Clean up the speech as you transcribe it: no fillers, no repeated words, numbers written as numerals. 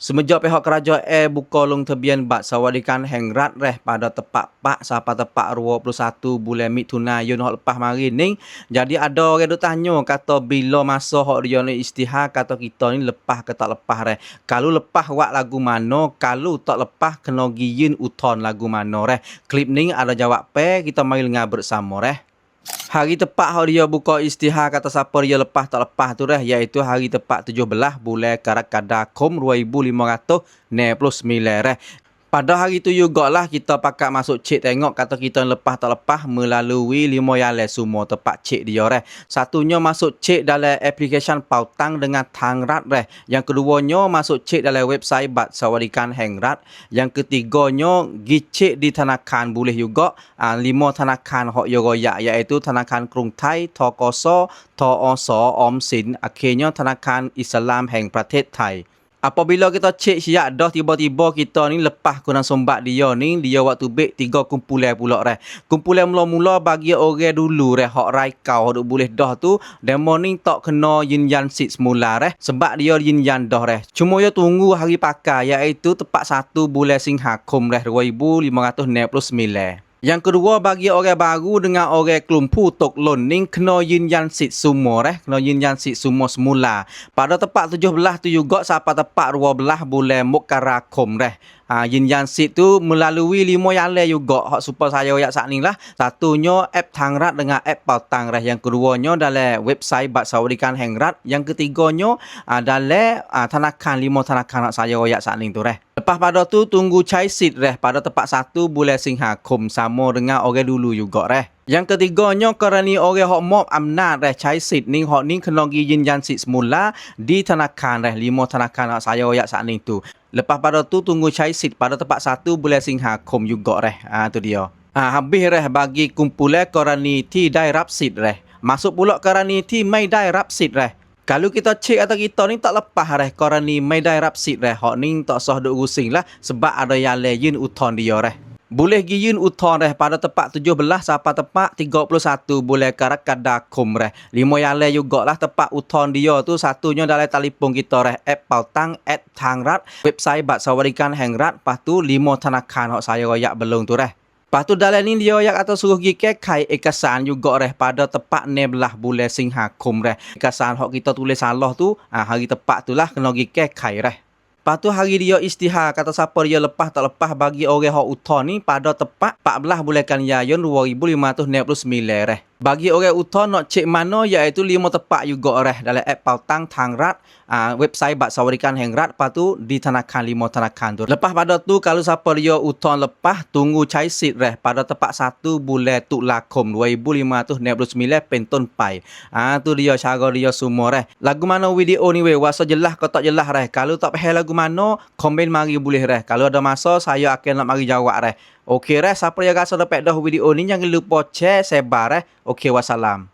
Semenjak pihak kerajaan buka long tebian bat sawadikan hang rat reh pada tepat pak sampai tepat 21 bulan Mituna Yun hok lepas mari ni. Jadi ada orang duk tanya kata bila masa hok dia ni istihar kata kita ni lepas ke tak lepas reh. Kalau lepas wak lagu mana, kalau tak lepas kena giyin uton lagu mana reh. Klip ni ada jawab kita mari dengar bersama reh. Hari tepat hak dia buka istihar kata siapa dia lepas tak lepas tu dah, iaitu hari tepat 17 bulan Karakadakom 2569 dah. Pada hari tu jugalah kita pakat masuk cek tengok kata kita lepas tak lepas melalui 5 yale semua tempat cek dia reh. Satunya masuk cek dalam aplikasi Pautang dengan Tangrat reh. Yang keduanya masuk cek dalam website Bat Sawadikan Hengrat. Yang ketiganya gi cek di Tanakan boleh juga 5 Tanakan hok yo royak iaitu Tanakan Krung Thai, Thakoso, Thaoso, Omsin, akhirnya Tanakan Islam Heng Pratet Thai. Apabila kita cek siap dah tiba-tiba kita ni lepas kunang sombat dia ni, dia waktu bek 3 kumpulan pula reh. Kumpulan mula-mula bagi orang dulu reh hak raikau hak boleh dah tu demo ni tak kena yin yan sit semula reh sebab dia yin yan dah reh. Cuma dia tunggu hari pakai iaitu tepat 1 bulan Singhakum reh 2569. Yang kedua bagi orang baru dengan orang kelumpu tok lon ning kena yin yan sit semua kena yin yan sit semua semula. Pada tepat 17 tu juga sampai tepat 12 bulan Mokarakom reh. Yin yan sit tu melalui 5 yale juga hak supaya saya ayat saat ni lah. Satunya app Tangrat dengan app Pautang reh. Yang keduanya dalam website Bat Sawadikan Hengrat. Yang ketiganya dalam Tanakan 5 Tanakan hak saya ayat saat ni tu reh. Lepas pada tu tunggu cai sit reh pada tepat 1 bulan Singhakum sama dengan orang dulu juga reh. Yang ketiganya kerana orang hok mob amnat reh cai sit ni hok ni kena gi yin yan sit semula di Tanakan reh 5 Tanakan hak saya ayat saat ni tu. Lepas pada tu tunggu cai sit pada tepat 1 bulan Singhakum juga reh. Tu dia. Habis reh bagi kumpulan kerana ti dai rap sit reh. Masuk pula kerana ti mai dai rap sit reh. Kalau kita cek atau kita ni tak lepas reh kerana mai dai rap sit reh. Hak ni tak sah duk rusing lah sebab ada yang lain uton dia reh. Boleh giyin uton reh pada tepat 17 sampai tepat 31 bulan Karakadakom reh. 5 yale jugalah tepat uton dia tu satunya dalam telefon kita reh app Pautang, app Tangrat, website Bat Sawadikan Hengrat, lepas tu 5 Tanakan hak saya royak belum tu reh. Lepas tu dalam ni dia yang kata suruh pergi kai ekasan juga reh pada tepat 16 bulan Singhakum reh. Ekasan hak kita tulis salah tu hari tepat tu lah kena pergi kai reh. Lepas tu hari dia istihar kata siapa dia lepas tak lepas bagi orang hak uton ni pada tepat 14 bulan Kanyayon 2569 reh. Bagi orang uton nak cek mana iaitu 5 tepat juga reh dalam app Pautang Tangrat, website Bat Sawadikan Hengrat, lepas tu di Tanakan 5 Tanakan tu. Lepas pada tu kalau siapa dia uton lepas tunggu cai sit reh pada tepat 1 bulan Tuklakom 2569 penton pai. Tu dia cara dia semua reh. Lagu mana video ni weh wasa jelas ke tak jelas reh. Kalau tak faham lagu mana komen mari boleh reh. Kalau ada masa saya akan nak mari jawab reh. Okey reh, siapa yang rasa dapat dah video ni jangan lupa share, sebar reh. Okey, wassalam.